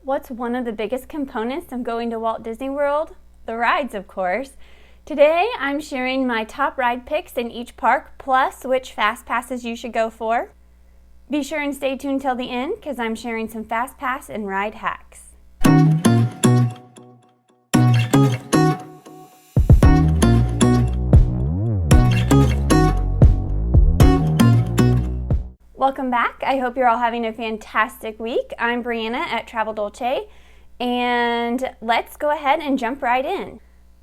What's one of the biggest components of going to Walt Disney World? The rides, of course. Today, I'm sharing my top ride picks in each park, plus which FastPasses you should go for. Be sure and stay tuned till the end, because I'm sharing some FastPass and ride hacks. Welcome back. I hope you're all having a fantastic week. I'm Brianna at Travel Dolce, and let's go ahead and jump right in.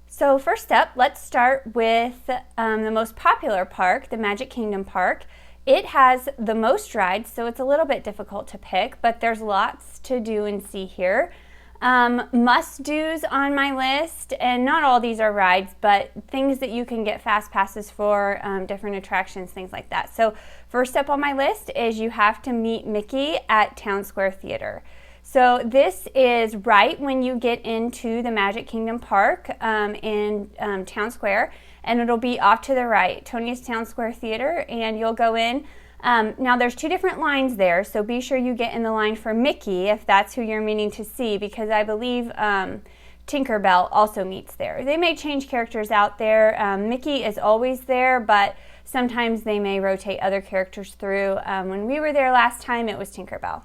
So first up, let's start with the most popular park, the Magic Kingdom Park. It has the most rides, so it's a little bit difficult to pick, but there's lots to do and see here. Must-dos on my list, and not all these are rides, but things that you can get fast passes for, different attractions, things like that. So first up on my list is you have to meet Mickey at Town Square Theater. So this is right when you get into the Magic Kingdom Park in Town Square, and it'll be off to the right, Tony's Town Square Theater, and you'll go in. Now there's two different lines there, so be sure you get in the line for Mickey if that's who you're meaning to see, because I believe Tinkerbell also meets there. They may change characters out there. Mickey is always there, but sometimes they may rotate other characters through. When we were there last time, it was Tinkerbell.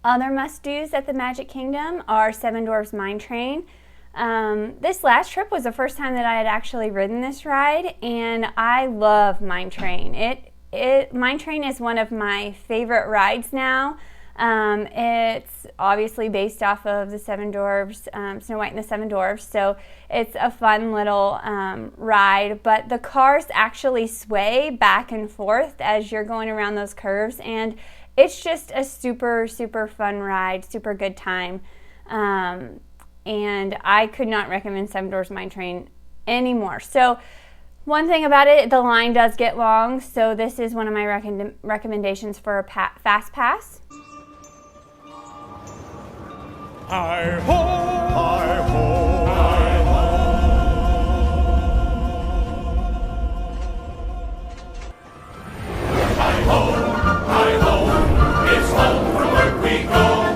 Other must-dos at the Magic Kingdom are Seven Dwarfs Mine Train. This last trip was the first time that I had actually ridden this ride, and I love Mine Train. Mine Train is one of my favorite rides now. It's obviously based off of the Seven Dwarfs, Snow White and the Seven Dwarfs, so it's a fun little ride, but the cars actually sway back and forth as you're going around those curves, and it's just a super, super fun ride, super good time, and I could not recommend Seven Dwarfs Mine Train anymore. So one thing about it, the line does get long, so this is one of my recommendations for a fast pass. Hi-ho! Hi-ho! Hi-ho! Hi-ho! Hi-ho! It's home from work we go!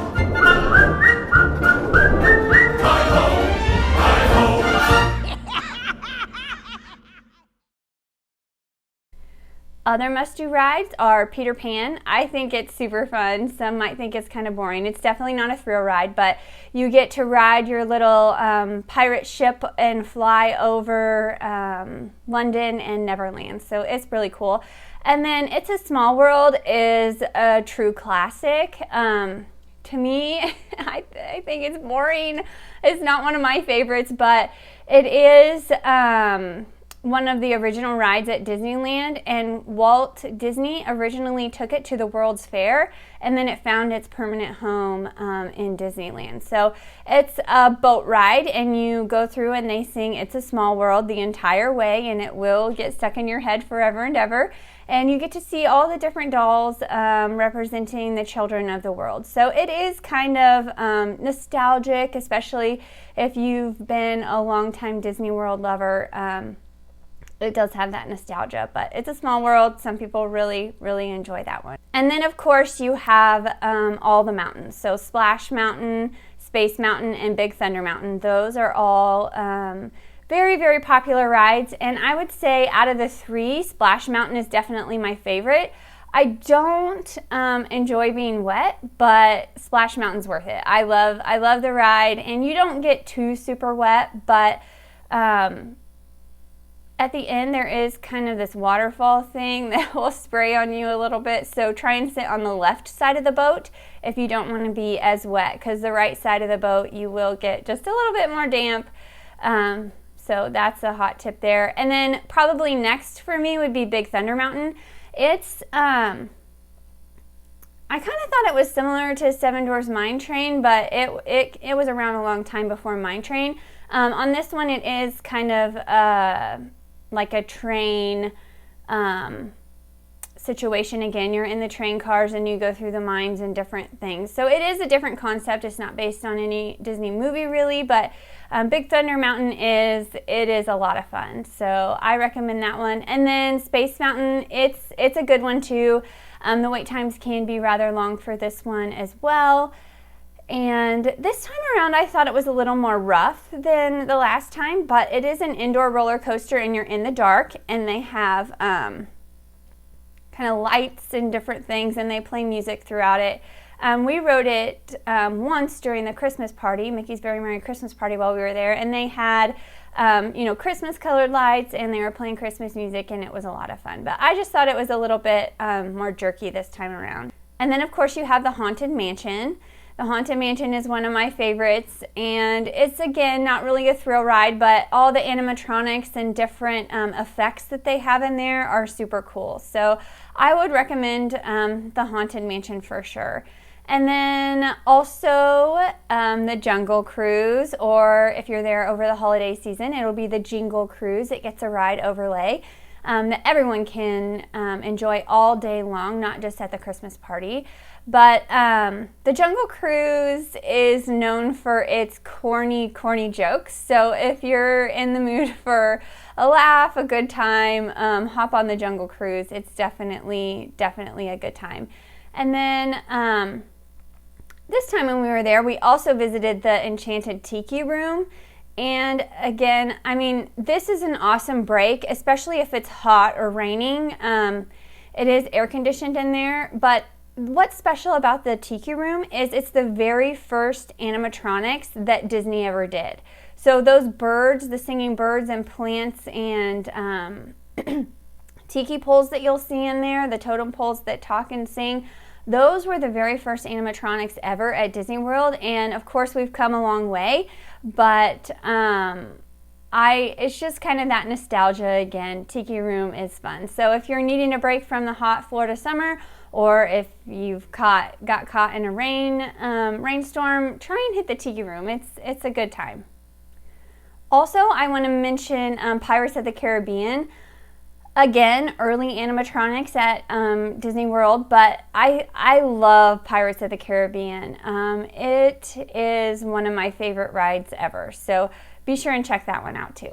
Other must-do rides are Peter Pan. I think it's super fun. Some might think it's kind of boring. It's definitely not a thrill ride, but you get to ride your little pirate ship and fly over London and Neverland. So it's really cool. And then It's a Small World is a true classic. To me, I think it's boring. It's not one of my favorites, but it is one of the original rides at Disneyland, and Walt Disney originally took it to the World's Fair, and then it found its permanent home in Disneyland. So it's a boat ride, and you go through and they sing It's a Small World the entire way, and it will get stuck in your head forever and ever. And you get to see all the different dolls representing the children of the world. So it is kind of nostalgic, especially if you've been a longtime Disney World lover. It does have that nostalgia, but It's a Small World. Some people really, really enjoy that one. And then, of course, you have all the mountains. So Splash Mountain, Space Mountain, and Big Thunder Mountain. Those are all very, very popular rides. And I would say out of the three, Splash Mountain is definitely my favorite. I don't enjoy being wet, but Splash Mountain's worth it. I love the ride, and you don't get too super wet, but at the end, there is kind of this waterfall thing that will spray on you a little bit, so try and sit on the left side of the boat if you don't want to be as wet, because the right side of the boat, you will get just a little bit more damp. So that's a hot tip there. And then probably next for me would be Big Thunder Mountain. It's, I kind of thought it was similar to Seven Dwarfs Mine Train, but it was around a long time before Mine Train. On this one, it is kind of like a train situation. Again, you're in the train cars and you go through the mines and different things. So it is a different concept. It's not based on any Disney movie really, but Big Thunder Mountain is a lot of fun. So I recommend that one. And then Space Mountain, it's a good one too. The wait times can be rather long for this one as well. And this time around, I thought it was a little more rough than the last time, but it is an indoor roller coaster and you're in the dark, and they have kind of lights and different things, and they play music throughout it. We rode it once during the Christmas party, Mickey's Very Merry Christmas Party, while we were there, and they had Christmas colored lights, and they were playing Christmas music, and it was a lot of fun. But I just thought it was a little bit more jerky this time around. And then of course you have the Haunted Mansion. The Haunted Mansion is one of my favorites, and it's, again, not really a thrill ride, but all the animatronics and different effects that they have in there are super cool. So I would recommend the Haunted Mansion for sure. And then also the Jungle Cruise, or if you're there over the holiday season, it'll be the Jingle Cruise. It gets a ride overlay that everyone can enjoy all day long, not just at the Christmas party. But the Jungle Cruise is known for its corny jokes. So if you're in the mood for a laugh, a good time, hop on the Jungle Cruise. It's definitely a good time. And then this time when we were there, we also visited the Enchanted Tiki Room. And again, I mean, this is an awesome break, especially if it's hot or raining. It is air conditioned in there, but what's special about the Tiki Room is it's the very first animatronics that Disney ever did. So those birds, the singing birds and plants and tiki poles that you'll see in there, the totem poles that talk and sing, those were the very first animatronics ever at Disney World. And of course we've come a long way, but it's just kind of that nostalgia again. Tiki Room is fun. So if you're needing a break from the hot Florida summer, or if you've got caught in a rainstorm, try and hit the Tiki Room. It's a good time. Also, I want to mention Pirates of the Caribbean. Again, early animatronics at Disney World, but I love Pirates of the Caribbean. It is one of my favorite rides ever. So be sure and check that one out too.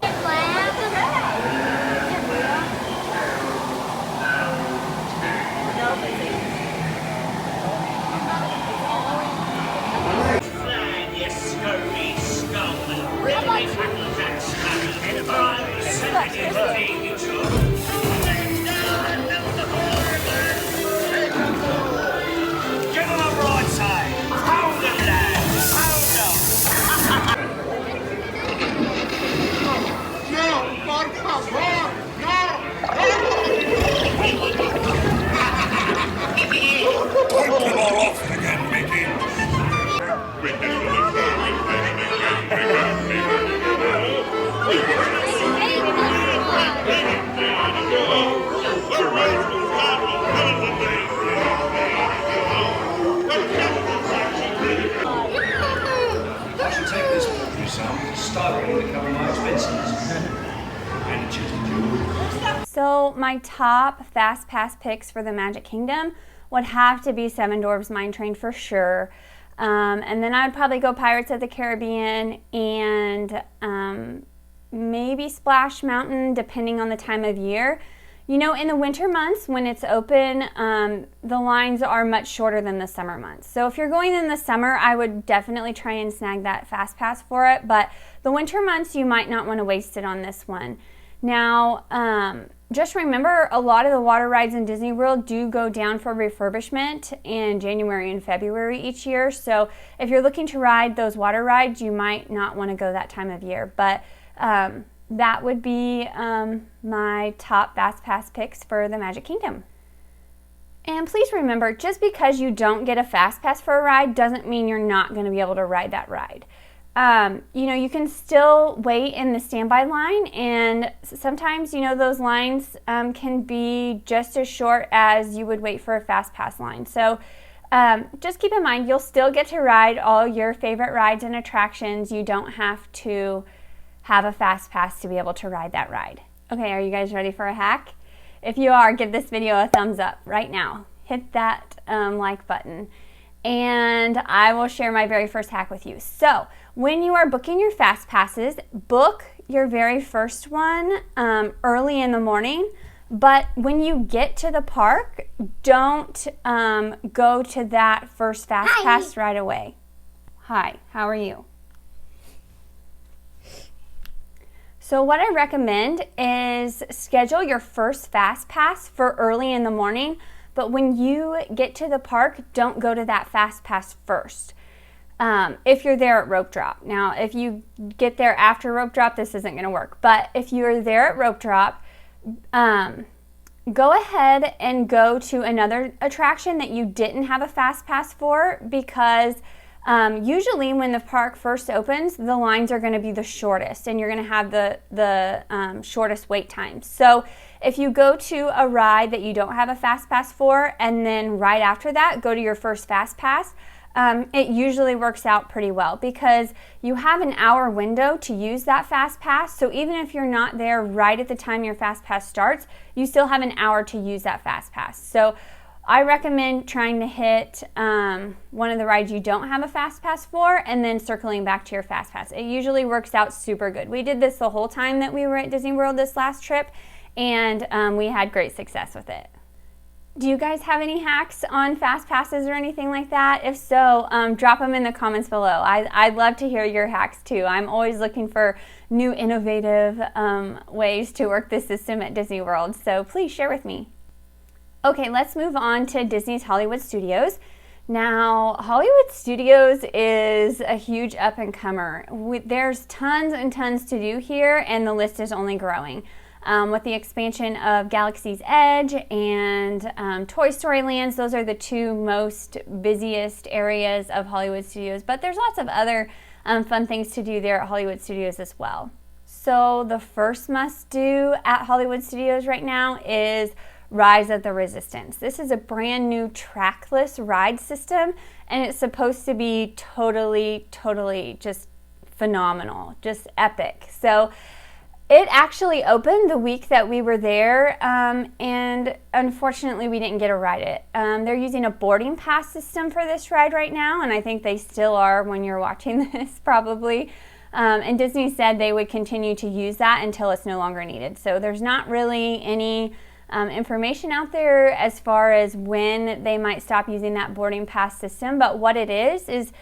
So my top FastPass picks for the Magic Kingdom would have to be Seven Dwarfs Mine Train for sure. And then I would probably go Pirates of the Caribbean and maybe Splash Mountain, depending on the time of year. You know, in the winter months when it's open, the lines are much shorter than the summer months. So if you're going in the summer, I would definitely try and snag that FastPass for it. But the winter months, you might not want to waste it on this one. Now, just remember, a lot of the water rides in Disney World do go down for refurbishment in January and February each year. So if you're looking to ride those water rides, you might not want to go that time of year. But that would be my top FastPass picks for the Magic Kingdom. And please remember, just because you don't get a FastPass for a ride doesn't mean you're not going to be able to ride that ride. You know, you can still wait in the standby line, and sometimes, you know, those lines can be just as short as you would wait for a FastPass line. So just keep in mind, you'll still get to ride all your favorite rides and attractions. You don't have to have a FastPass to be able to ride that ride. Okay, are you guys ready for a hack? If you are, give this video a thumbs up right now. Hit that like button, and I will share my very first hack with you. So when you are booking your FastPasses, book your very first one early in the morning, but when you get to the park, don't go to that first FastPass right away. Hi, how are you? So what I recommend is schedule your first FastPass for early in the morning, but when you get to the park, don't go to that FastPass first. If you're there at rope drop. Now, if you get there after rope drop, this isn't going to work. But if you're there at rope drop, go ahead and go to another attraction that you didn't have a FastPass for, because usually when the park first opens, the lines are going to be the shortest and you're going to have the shortest wait times. So if you go to a ride that you don't have a FastPass for, and then right after that go to your first FastPass, it usually works out pretty well, because you have an hour window to use that FastPass. So even if you're not there right at the time your FastPass starts, you still have an hour to use that FastPass. So I recommend trying to hit one of the rides you don't have a FastPass for, and then circling back to your FastPass. It usually works out super good. We did this the whole time that we were at Disney World this last trip, and we had great success with it. Do you guys have any hacks on FastPasses or anything like that? If so, drop them in the comments below. I'd love to hear your hacks too. I'm always looking for new innovative ways to work the system at Disney World, so please share with me. Okay, let's move on to Disney's Hollywood Studios. Now, Hollywood Studios is a huge up-and-comer. There's tons and tons to do here, and the list is only growing. With the expansion of Galaxy's Edge and Toy Story Lands, those are the two most busiest areas of Hollywood Studios, but there's lots of other fun things to do there at Hollywood Studios as well. So the first must-do at Hollywood Studios right now is Rise of the Resistance. This is a brand new trackless ride system, and it's supposed to be totally just phenomenal, just epic. So it actually opened the week that we were there, and unfortunately we didn't get to ride it. They're using a boarding pass system for this ride right now, and I think they still are when you're watching this probably. And Disney said they would continue to use that until it's no longer needed. So there's not really any information out there as far as when they might stop using that boarding pass system, but what it is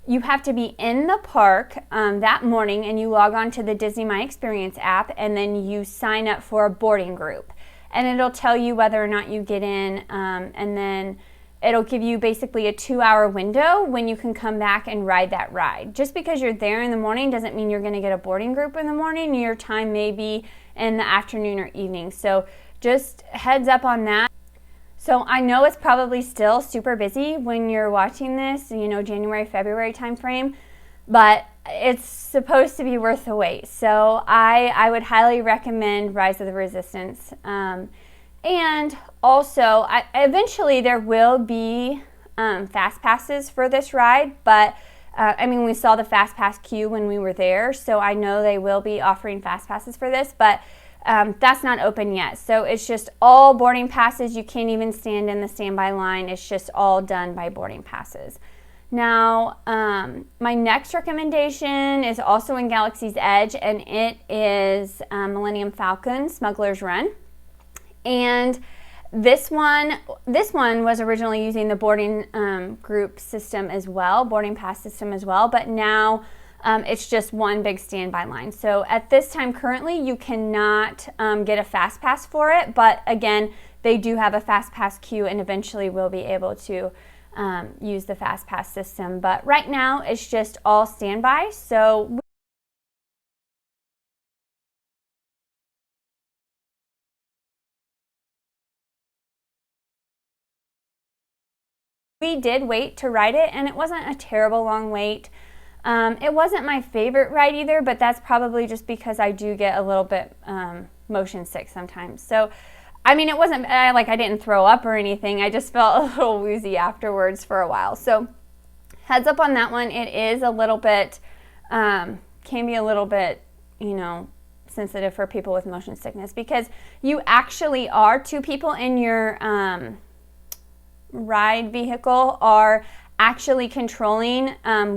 you have to be in the park that morning, and you log on to the Disney My Experience app, and then you sign up for a boarding group. And it'll tell you whether or not you get in, and then it'll give you basically a 2-hour window when you can come back and ride that ride. Just because you're there in the morning doesn't mean you're going to get a boarding group in the morning. Your time may be in the afternoon or evening. So just heads up on that. So I know it's probably still super busy when you're watching this, January, February timeframe, but it's supposed to be worth the wait. So I would highly recommend Rise of the Resistance. And also, eventually there will be FastPasses for this ride, but we saw the FastPass queue when we were there, so I know they will be offering FastPasses for this, but that's not open yet. So it's just all boarding passes. You can't even stand in the standby line. It's just all done by boarding passes. Now, my next recommendation is also in Galaxy's Edge, and it is Millennium Falcon Smugglers Run. And this one was originally using the boarding group system as well, boarding pass system as well, but now it's just one big standby line. So at this time currently you cannot get a FastPass for it, but again, they do have a FastPass queue, and eventually we'll be able to use the FastPass system. But right now it's just all standby. So we did wait to ride it, and it wasn't a terrible long wait. It wasn't my favorite ride either, but that's probably just because I do get a little bit motion sick sometimes. So, it wasn't bad, like I didn't throw up or anything. I just felt a little woozy afterwards for a while. So, heads up on that one. It is a little bit, can be a little bit, sensitive for people with motion sickness, because you actually are, two people in your ride vehicle are actually controlling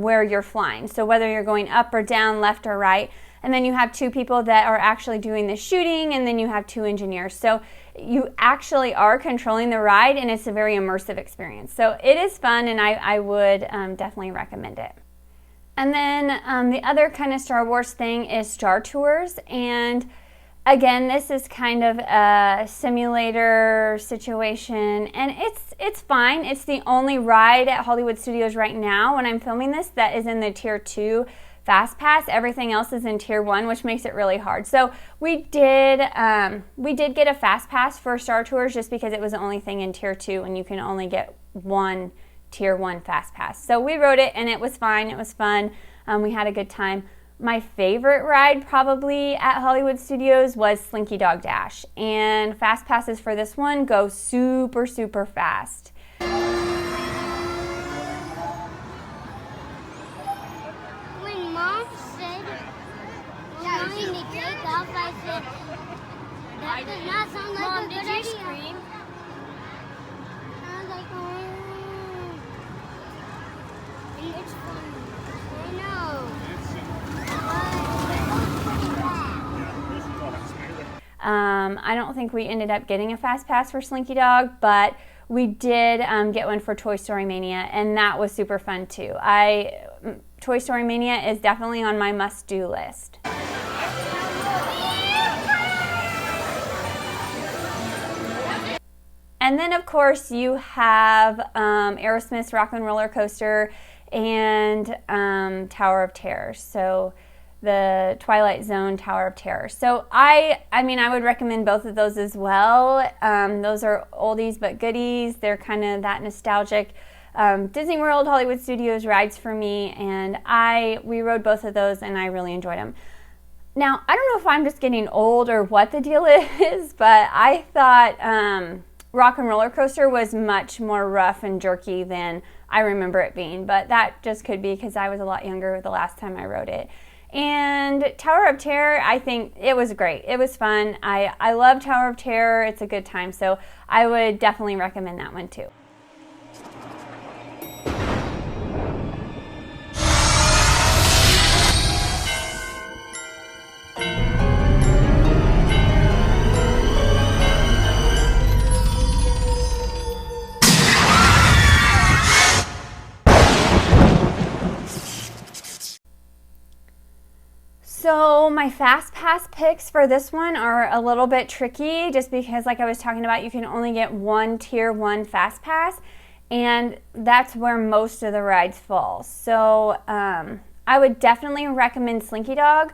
where you're flying. So whether you're going up or down, left or right, and then you have two people that are actually doing the shooting, and then you have two engineers. So you actually are controlling the ride, and it's a very immersive experience. So it is fun, and I would definitely recommend it. And then the other kind of Star Wars thing is Star Tours. And again, this is kind of a simulator situation, and it's fine. It's the only ride at Hollywood Studios right now when I'm filming this that is in the Tier 2 FastPass. Everything else is in Tier 1, which makes it really hard. So we did get a FastPass for Star Tours just because it was the only thing in Tier 2, and you can only get one Tier 1 FastPass. So we rode it, and it was fine. It was fun. We had a good time. My favorite ride probably at Hollywood Studios was Slinky Dog Dash, and FastPasses for this one go super, super fast. When Mom said, "Mommy, to take off," I said, "That does not sound like Mom, a good did you idea." scream? I was like, "Oh, it's fun." I know. I don't think we ended up getting a FastPass for Slinky Dog, but we did get one for Toy Story Mania, and that was super fun too. Toy Story Mania is definitely on my must-do list. And then, of course, you have Aerosmith's Rock and Roller Coaster and Tower of Terror. So the Twilight Zone Tower of Terror. So I mean, I would recommend both of those as well. Those are oldies but goodies. They're kind of that nostalgic Disney World, Hollywood Studios rides for me, and we rode both of those, and I really enjoyed them. Now, I don't know if I'm just getting old or what the deal is, but I thought Rock and Roller Coaster was much more rough and jerky than I remember it being, but that just could be because I was a lot younger the last time I rode it. And Tower of Terror, I think it was great. It was fun. I love Tower of Terror. It's a good time, so I would definitely recommend that one too. So my FastPass picks for this one are a little bit tricky just because, like I was talking about, you can only get one Tier 1 FastPass, and that's where most of the rides fall. So I would definitely recommend Slinky Dog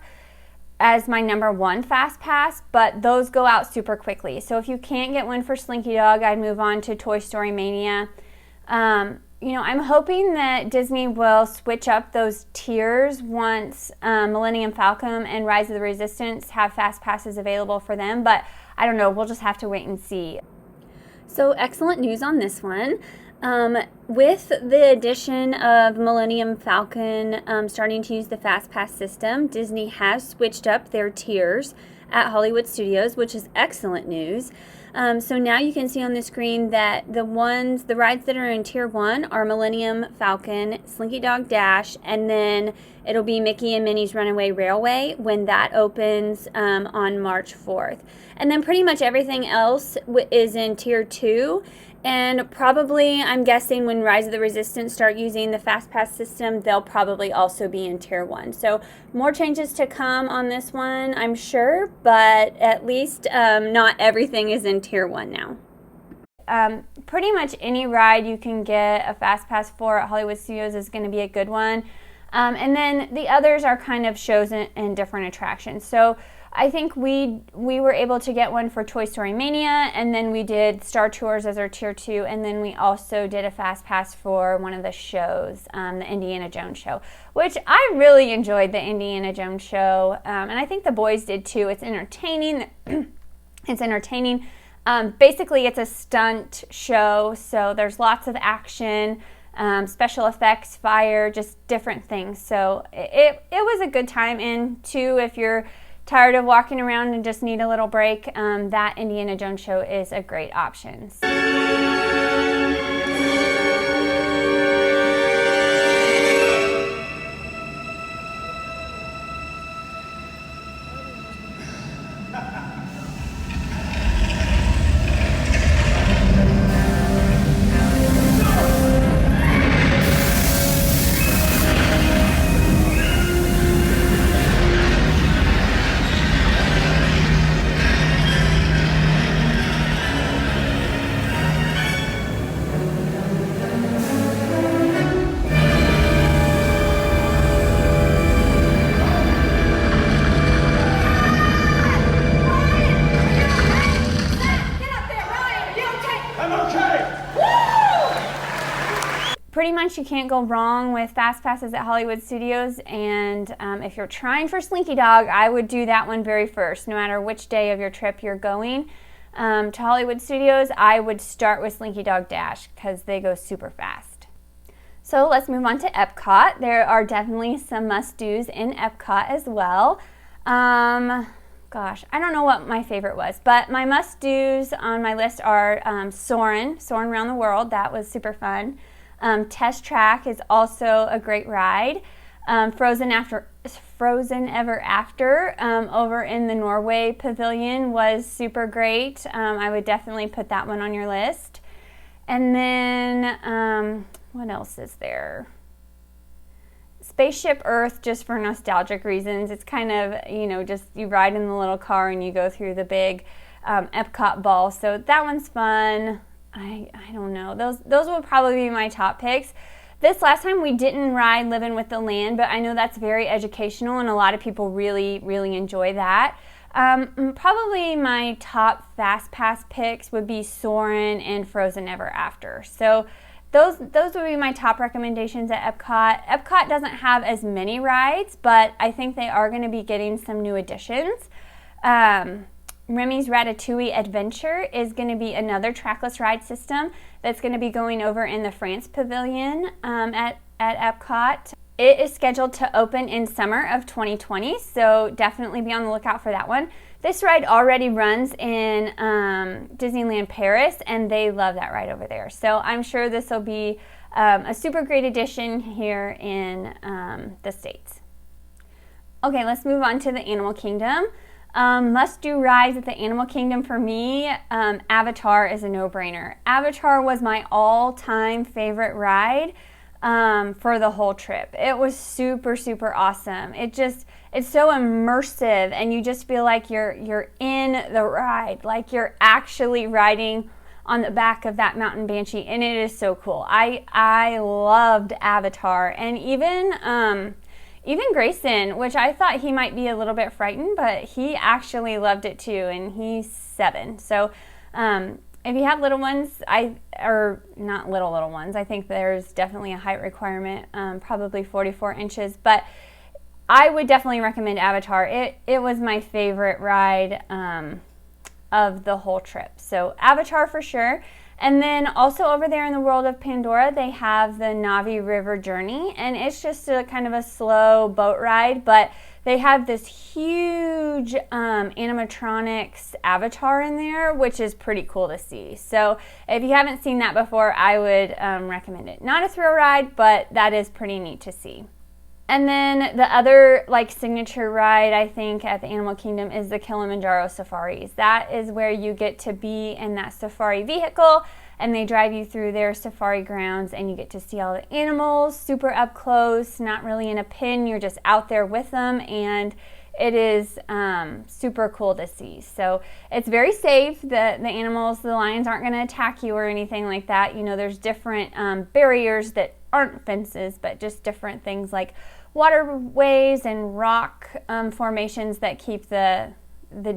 as my #1 FastPass, but those go out super quickly. So if you can't get one for Slinky Dog, I'd move on to Toy Story Mania. I'm hoping that Disney will switch up those tiers once Millennium Falcon and Rise of the Resistance have FastPasses available for them, but I don't know, we'll just have to wait and see. So excellent news on this one. With the addition of Millennium Falcon starting to use the FastPass system, Disney has switched up their tiers at Hollywood Studios, which is excellent news. So now you can see on the screen that the rides that are in Tier 1 are Millennium Falcon, Slinky Dog Dash, and then it'll be Mickey and Minnie's Runaway Railway when that opens on March 4th. And then pretty much everything else is in Tier 2. And probably, I'm guessing, when Rise of the Resistance start using the FastPass system, they'll probably also be in Tier 1. So more changes to come on this one, I'm sure, but at least not everything is in Tier 1 now. Pretty much any ride you can get a FastPass for at Hollywood Studios is going to be a good one. And then the others are kind of shows and different attractions. So I think we were able to get one for Toy Story Mania, and then we did Star Tours as our Tier 2, and then we also did a FastPass for one of the shows, the Indiana Jones show, which I really enjoyed the Indiana Jones show, and I think the boys did too. It's entertaining. It's entertaining. Basically, it's a stunt show, so there's lots of action, special effects, fire, just different things. So it was a good time, and too, if you're tired of walking around and just need a little break, that Indiana Jones show is a great option. much. You can't go wrong with FastPasses at Hollywood Studios, and if you're trying for Slinky Dog, I would do that one very first. No matter which day of your trip you're going to Hollywood Studios, I would start with Slinky Dog Dash because they go super fast. So let's move on to Epcot. There are definitely some must-dos in Epcot as well. Gosh, I don't know what my favorite was, but my must-dos on my list are Soarin' Around the World. That was super fun. Test Track is also a great ride. Frozen Ever After over in the Norway Pavilion was super great. I would definitely put that one on your list. And then, what else is there? Spaceship Earth, just for nostalgic reasons. It's kind of, just you ride in the little car and you go through the big Epcot ball. So that one's fun. I don't know. Those will probably be my top picks. This last time we didn't ride Living with the Land, but I know that's very educational and a lot of people really, really enjoy that. Probably my top FastPass picks would be Soarin' and Frozen Ever After. So those would be my top recommendations at Epcot. Epcot doesn't have as many rides, but I think they are going to be getting some new additions. Remy's Ratatouille Adventure is going to be another trackless ride system that's going to be going over in the France Pavilion at Epcot. It is scheduled to open in summer of 2020, so definitely be on the lookout for that one. This ride already runs in Disneyland Paris, and they love that ride over there. So I'm sure this will be a super great addition here in the States. Okay, let's move on to the Animal Kingdom. Must-do rides at the Animal Kingdom for me, Avatar is a no-brainer. Avatar was my all-time favorite ride for the whole trip. It was super, super awesome. It's so immersive, and you just feel like you're in the ride, like you're actually riding on the back of that mountain banshee, and it is so cool. I loved Avatar, and even Grayson, which I thought he might be a little bit frightened, but he actually loved it too, and he's 7. So if you have little ones, or not little ones, I think there's definitely a height requirement, probably 44 inches, but I would definitely recommend Avatar. It was my favorite ride of the whole trip. So Avatar for sure. And then also over there in the World of Pandora, they have the Navi River Journey, and it's just a kind of a slow boat ride, but they have this huge animatronics avatar in there, which is pretty cool to see. So if you haven't seen that before, I would recommend it. Not a thrill ride, but that is pretty neat to see. And then the other signature ride, I think, at the Animal Kingdom is the Kilimanjaro Safaris. That is where you get to be in that safari vehicle, and they drive you through their safari grounds, and you get to see all the animals super up close, not really in a pen. You're just out there with them, and it is super cool to see. So it's very safe. The animals, the lions aren't going to attack you or anything like that. There's different barriers that aren't fences, but just different things like waterways and rock formations that keep the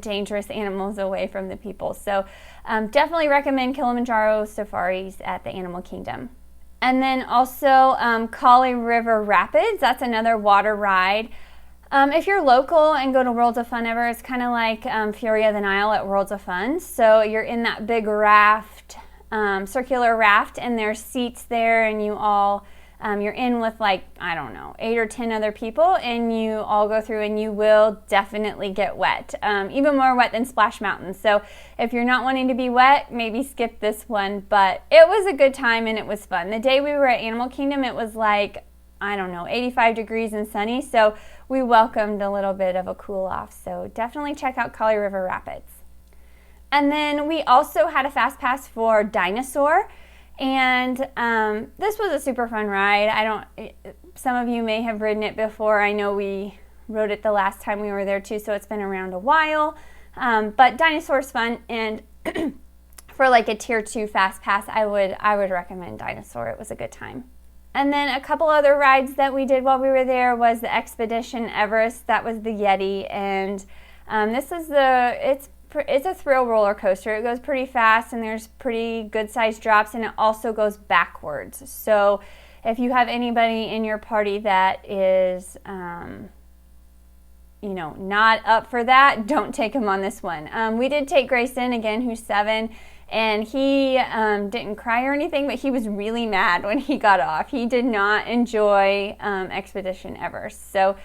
dangerous animals away from the people. So definitely recommend Kilimanjaro Safaris at the Animal Kingdom. And then also Kali River Rapids, that's another water ride. If you're local and go to Worlds of Fun Ever, it's kind of like Fury of the Nile at Worlds of Fun. So you're in that big raft, circular raft, and there's seats there, and you all you're in with 8 or 10 other people, and you all go through, and you will definitely get wet, even more wet than Splash Mountain. So if you're not wanting to be wet, maybe skip this one, but it was a good time and it was fun. The day we were at Animal Kingdom, it was 85 degrees and sunny, so we welcomed a little bit of a cool off. So definitely check out Kali River Rapids. And then we also had a fast pass for Dinosaur, and this was a super fun ride. Some of you may have ridden it before. I know we rode it the last time we were there too, so it's been around a while. But Dinosaur's fun, and for a tier 2 fast pass, I would recommend Dinosaur. It was a good time. And then a couple other rides that we did while we were there was the Expedition Everest. That was the Yeti, and this is it's a thrill roller coaster. It goes pretty fast, and there's pretty good sized drops, and it also goes backwards. So if you have anybody in your party that is, you know, not up for that, don't take him on this one. We did take Grayson, again, who's 7, and he didn't cry or anything, but he was really mad when he got off. He did not enjoy Expedition ever. So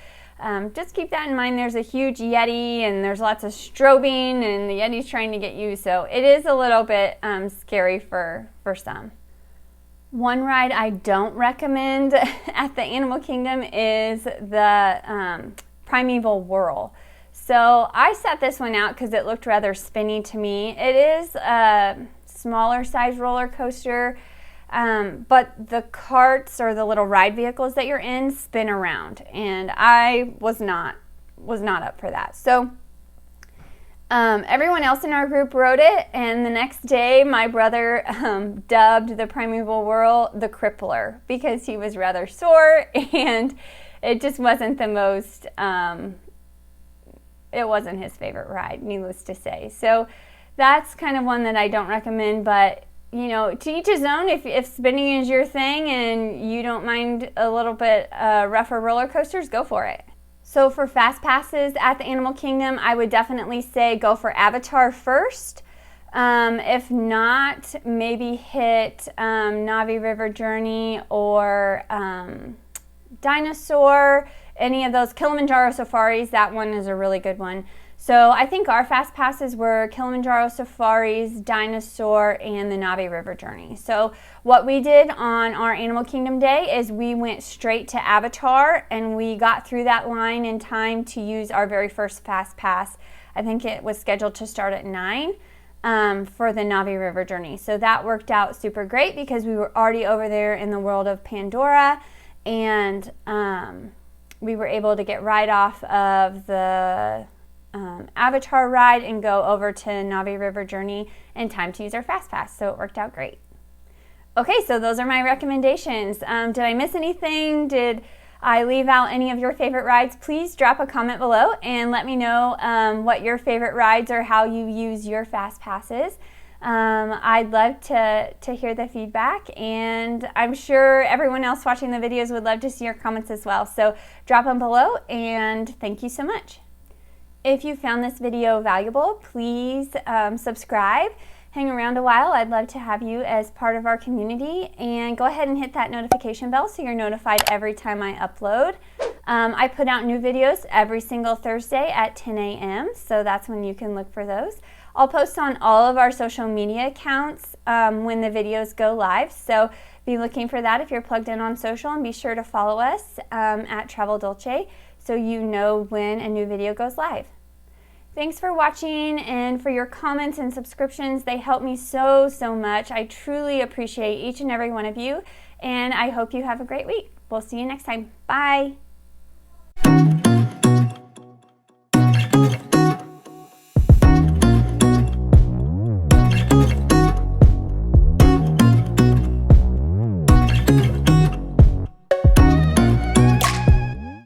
just keep that in mind. There's a huge Yeti, and there's lots of strobing, and the Yeti's trying to get you, so it is a little bit scary for some. One ride I don't recommend at the Animal Kingdom is the Primeval Whirl. So I set this one out because it looked rather spinny to me. It is a smaller size roller coaster, but the carts or the little ride vehicles that you're in spin around, and I was not up for that. So everyone else in our group rode it, and the next day my brother dubbed the Primeval Whirl the Crippler because he was rather sore, and it just wasn't the most, it wasn't his favorite ride, needless to say. So that's kind of one that I don't recommend, but you know, to each his own. If spinning is your thing and you don't mind a little bit rougher roller coasters, go for it. So for fast passes at the Animal Kingdom, I would definitely say go for Avatar first. If not, maybe hit Navi River Journey or Dinosaur, any of those. Kilimanjaro Safaris, that one is a really good one. So I think our fast passes were Kilimanjaro Safaris, Dinosaur, and the Navi River Journey. So what we did on our Animal Kingdom day is we went straight to Avatar, and we got through that line in time to use our very first fast pass. I think it was scheduled to start at 9 for the Navi River Journey. So that worked out super great because we were already over there in the world of Pandora, and we were able to get right off of the Avatar ride and go over to Navi River Journey in time to use our fast pass. So it worked out great. Okay, so those are my recommendations. Did I miss anything? Did I leave out any of your favorite rides? Please drop a comment below and let me know what your favorite rides or how you use your fast passes. I'd love to hear the feedback, and I'm sure everyone else watching the videos would love to see your comments as well. So drop them below, and thank you so much. If you found this video valuable, please subscribe. Hang around a while. I'd love to have you as part of our community, and go ahead and hit that notification bell so you're notified every time I upload. I put out new videos every single Thursday at 10 a.m., so that's when you can look for those. I'll post on all of our social media accounts when the videos go live, so be looking for that if you're plugged in on social, and be sure to follow us at Travel Dolce so you know when a new video goes live. Thanks for watching and for your comments and subscriptions. They help me so much. I truly appreciate each and every one of you, and I hope you have a great week. We'll see you next time. Bye.